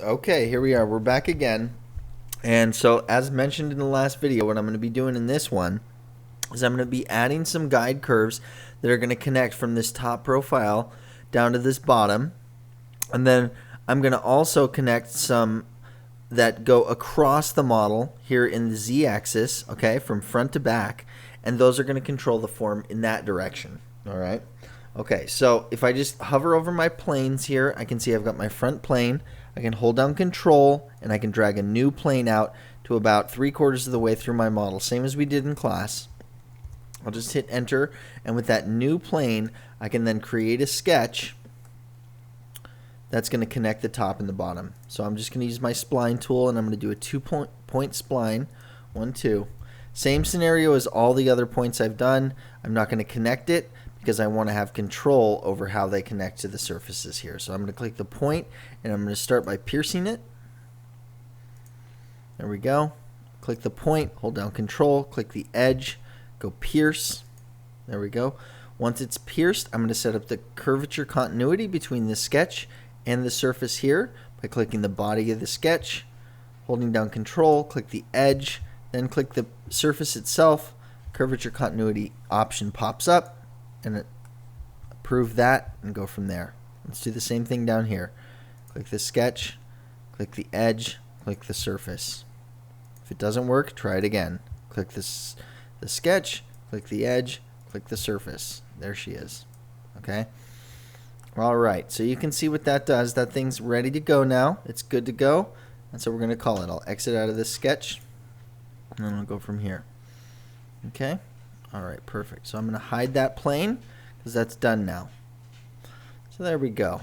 Okay, here we are. We're back again. And so, as mentioned in the last video, what I'm going to be doing in this one is I'm going to be adding some guide curves that are going to connect from this top profile down to this bottom. And then I'm going to also connect some that go across the model here in the z-axis, okay, from front to back. And those are going to control the form in that direction, all right? Okay, so if I just hover over my planes here, I can see I've got my front plane. I can hold down Control, and I can drag a new plane out to about 3/4 of the way through my model, same as we did in class. I'll just hit Enter, and with that new plane, I can then create a sketch that's going to connect the top and the bottom. So I'm just going to use my spline tool, and I'm going to do a 2-point spline, 1, 2. Same scenario as all the other points I've done. I'm not going to connect it because I want to have control over how they connect to the surfaces here. So I'm going to click the point, and I'm going to start by piercing it. There we go. Click the point, hold down Control, click the edge, go pierce. There we go. Once it's pierced, I'm going to set up the curvature continuity between the sketch and the surface here by clicking the body of the sketch, holding down Control, click the edge, then click the surface itself. Curvature continuity option pops up, and approve that and go from there. Let's do the same thing down here. Click the sketch, click the edge, click the surface. If it doesn't work, try it again. Click the sketch, click the edge, click the surface. There she is. Okay? Alright, so you can see what that does. That thing's ready to go now. It's good to go. And so we're going to call it. I'll exit out of this sketch, and then I'll go from here. Okay? Alright, perfect. So I'm going to hide that plane because that's done now. So there we go.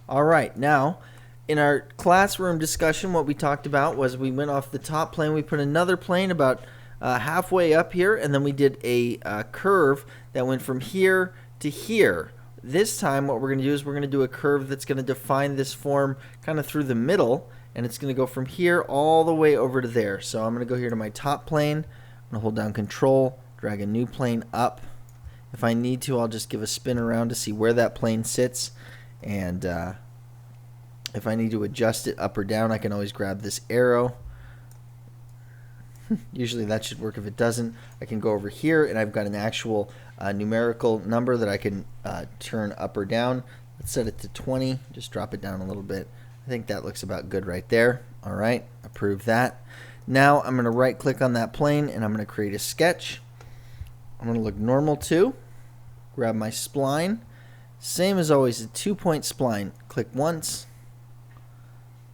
Alright, now in our classroom discussion, what we talked about was we went off the top plane, we put another plane about halfway up here, and then we did a curve that went from here to here. This time what we're going to do is we're going to do a curve that's going to define this form kind of through the middle, and it's going to go from here all the way over to there. So I'm going to go here to my top plane. I'm going to hold down Control, drag a new plane up. If I need to, I'll just give a spin around to see where that plane sits. And if I need to adjust it up or down, I can always grab this arrow. Usually that should work. If it doesn't, I can go over here, and I've got an actual numerical number that I can turn up or down. Let's set it to 20. Just drop it down a little bit. I think that looks about good right there. All right, approve that. Now I'm going to right click on that plane, and I'm going to create a sketch. I'm going to look normal to, grab my spline. Same as always, a 2-point spline. Click once,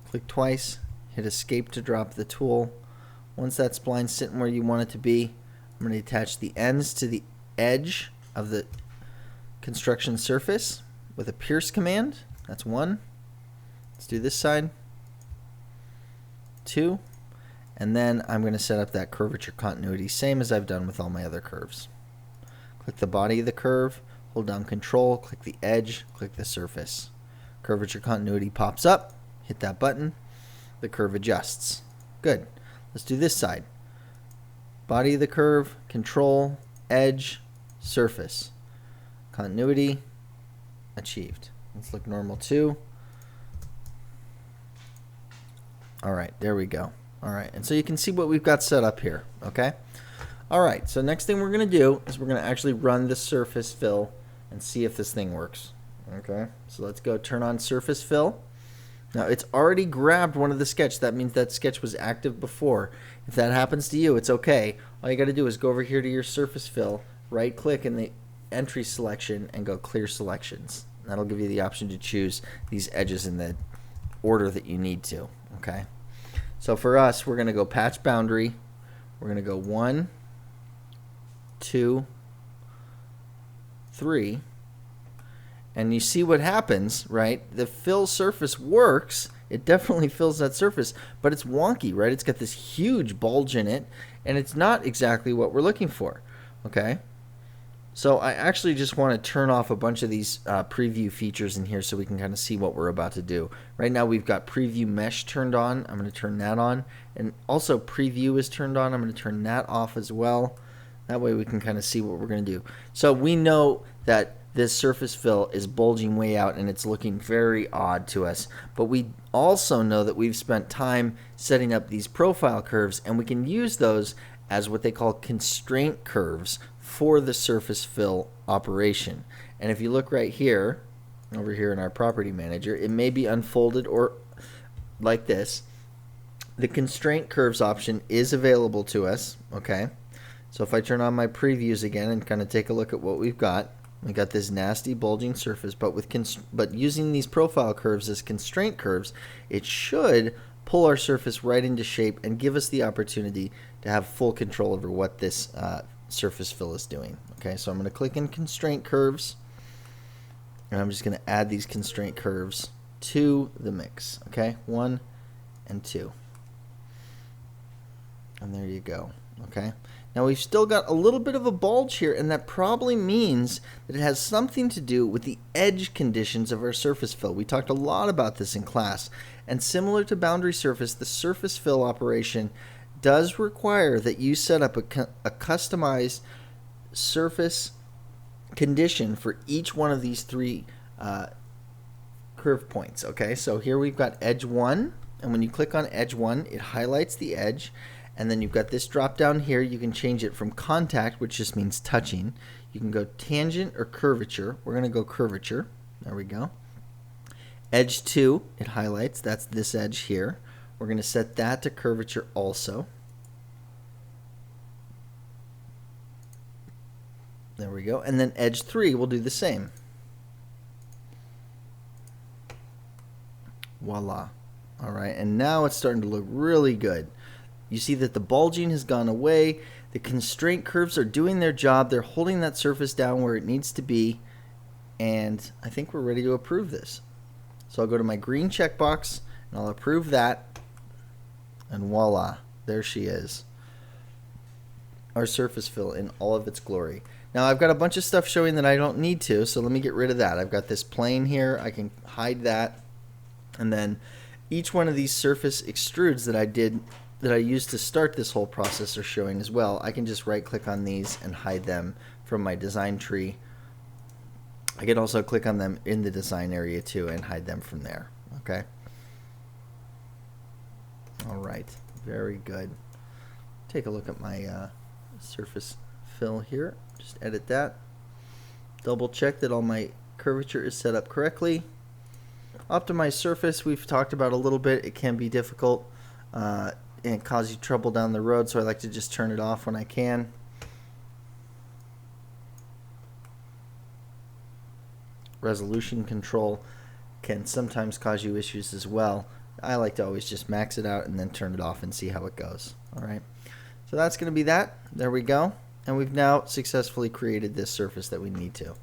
click twice, hit escape to drop the tool. Once that spline's sitting where you want it to be, I'm going to attach the ends to the edge of the construction surface with a pierce command. That's 1. Let's do this side. 2. And then I'm going to set up that curvature continuity, same as I've done with all my other curves. Click the body of the curve, hold down Control, click the edge, click the surface. Curvature continuity pops up, hit that button, the curve adjusts. Good. Let's do this side. Body of the curve, Control, edge, surface. Continuity achieved. Let's look normal too. Alright, there we go. Alright, and so you can see what we've got set up here. Okay? Alright, so next thing we're going to do is we're going to actually run the surface fill and see if this thing works. Okay, so let's go turn on surface fill. Now it's already grabbed one of the sketch. That means that sketch was active before. If that happens to you, it's okay. All you got to do is go over here to your surface fill, right click in the entry selection, and go clear selections. That'll give you the option to choose these edges in the order that you need to. Okay, so for us, we're going to go patch boundary. We're going to go 1, 2, 3. And you see what happens, right? The fill surface works. It definitely fills that surface, but it's wonky, right? It's got this huge bulge in it, and it's not exactly what we're looking for, okay? So I actually just want to turn off a bunch of these preview features in here so we can kind of see what we're about to do. Right now we've got preview mesh turned on. I'm going to turn that on. And also preview is turned on. I'm going to turn that off as well. That way we can kind of see what we're going to do. So we know that this surface fill is bulging way out and it's looking very odd to us. But we also know that we've spent time setting up these profile curves, and we can use those as what they call constraint curves for the surface fill operation. And if you look right here, over here in our property manager, it may be unfolded or like this. The constraint curves option is available to us, okay? So if I turn on my previews again and kind of take a look at what we've got, we got this nasty bulging surface, but using these profile curves as constraint curves, it should pull our surface right into shape and give us the opportunity to have full control over what this surface fill is doing. Okay, so I'm going to click in constraint curves, and I'm just going to add these constraint curves to the mix. Okay, 1 and 2. And there you go. Okay. Now we've still got a little bit of a bulge here, and that probably means that it has something to do with the edge conditions of our surface fill. We talked a lot about this in class, and similar to boundary surface, the surface fill operation does require that you set up a customized surface condition for each one of these three curve points. Okay, so here we've got edge 1, and when you click on edge 1, it highlights the edge. And then you've got this drop down here. You can change it from contact, which just means touching. You can go tangent or curvature. We're going to go curvature. There we go. Edge 2, it highlights. That's this edge here. We're going to set that to curvature also. There we go. And then edge 3 will do the same. Voila. All right. And now it's starting to look really good. You see that the bulging has gone away. The constraint curves are doing their job. They're holding that surface down where it needs to be. And I think we're ready to approve this. So I'll go to my green checkbox and I'll approve that. And voila, there she is. Our surface fill in all of its glory. Now I've got a bunch of stuff showing that I don't need to, so let me get rid of that. I've got this plane here. I can hide that. And then each one of these surface extrudes that I used to start this whole process are showing as well. I can just right click on these and hide them from my design tree. I can also click on them in the design area too and hide them from there. Okay. All right. Very good. Take a look at my surface fill here. Just edit that. Double check that all my curvature is set up correctly. Optimize surface, we've talked about a little bit. It can be difficult and cause you trouble down the road, so I like to just turn it off when I can. Resolution control can sometimes cause you issues as well. I like to always just max it out and then turn it off and see how it goes. All right, so that's going to be that. There we go. And we've now successfully created this surface that we need to.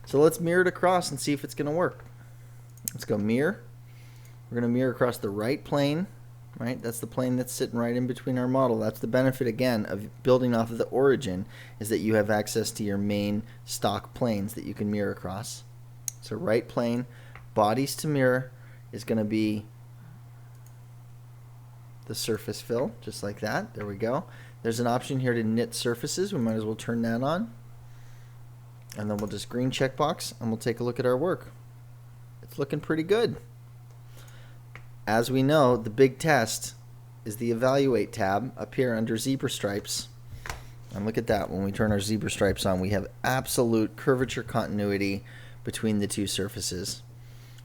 So let's mirror it across and see if it's going to work. Let's go mirror. We're going to mirror across the right plane. Right, that's the plane that's sitting right in between our model. That's the benefit, again, of building off of the origin, is that you have access to your main stock planes that you can mirror across. So right plane, bodies to mirror is going to be the surface fill, just like that. There we go. There's an option here to knit surfaces. We might as well turn that on. And then we'll just green checkbox, and we'll take a look at our work. It's looking pretty good. As we know, the big test is the Evaluate tab up here under Zebra Stripes. And look at that. When we turn our Zebra Stripes on, we have absolute curvature continuity between the two surfaces.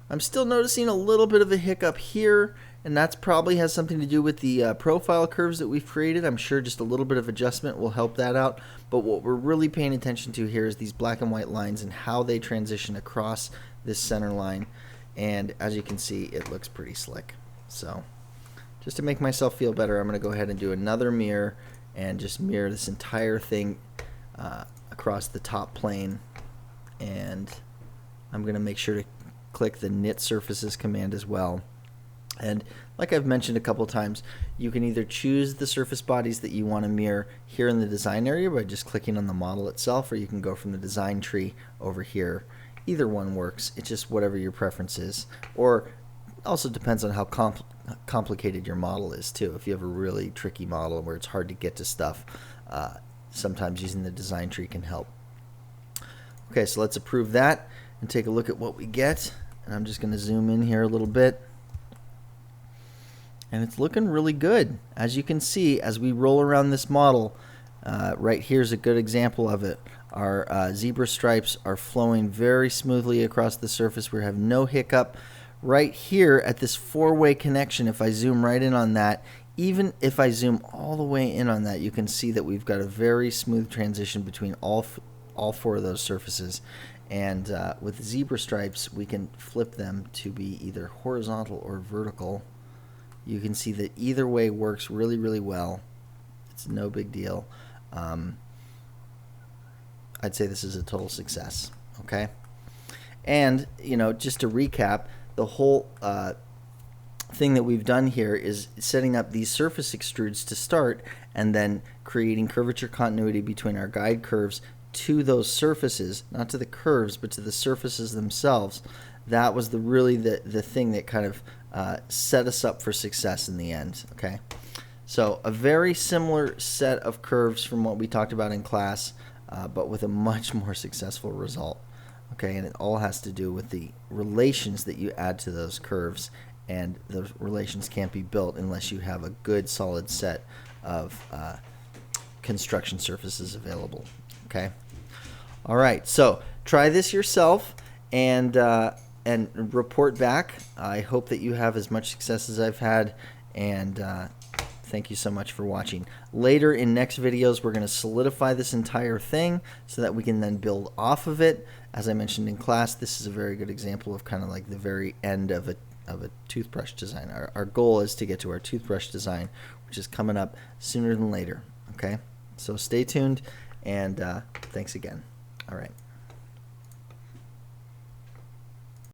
I'm still noticing a little bit of a hiccup here, and that's probably has something to do with the profile curves that we've created. I'm sure just a little bit of adjustment will help that out. But what we're really paying attention to here is these black and white lines and how they transition across this center line. And as you can see, it looks pretty slick. So just to make myself feel better, I'm going to go ahead and do another mirror and just mirror this entire thing across the top plane. And I'm going to make sure to click the Knit Surfaces command as well. And like I've mentioned a couple times, you can either choose the surface bodies that you want to mirror here in the design area by just clicking on the model itself, or you can go from the design tree over here. Either one works. It's just whatever your preference is. Or also depends on how complicated your model is too. If you have a really tricky model where it's hard to get to stuff, sometimes using the design tree can help. Okay, so let's approve that and take a look at what we get. And I'm just going to zoom in here a little bit. And it's looking really good. As you can see, as we roll around this model, right here's a good example of it. Our zebra stripes are flowing very smoothly across the surface. We have no hiccup. Right here at this four-way connection, if I zoom right in on that, even if I zoom all the way in on that, you can see that we've got a very smooth transition between all four of those surfaces. And with zebra stripes, we can flip them to be either horizontal or vertical. You can see that either way works really, really well. It's no big deal. I'd say this is a total success. Okay, and just to recap, the whole thing that we've done here is setting up these surface extrudes to start, and then creating curvature continuity between our guide curves to those surfaces, not to the curves, but to the surfaces themselves. That was really the thing that kind of set us up for success in the end. Okay, so a very similar set of curves from what we talked about in class, but with a much more successful result. Okay, and it all has to do with the relations that you add to those curves, and those relations can't be built unless you have a good solid set of construction surfaces available. Okay, all right, so try this yourself and report back. I hope that you have as much success as I've had, and thank you so much for watching. Later in next videos, we're going to solidify this entire thing so that we can then build off of it. As I mentioned in class, this is a very good example of kind of like the very end of a toothbrush design. Our goal is to get to our toothbrush design, which is coming up sooner than later. Okay, so stay tuned, and thanks again. All right.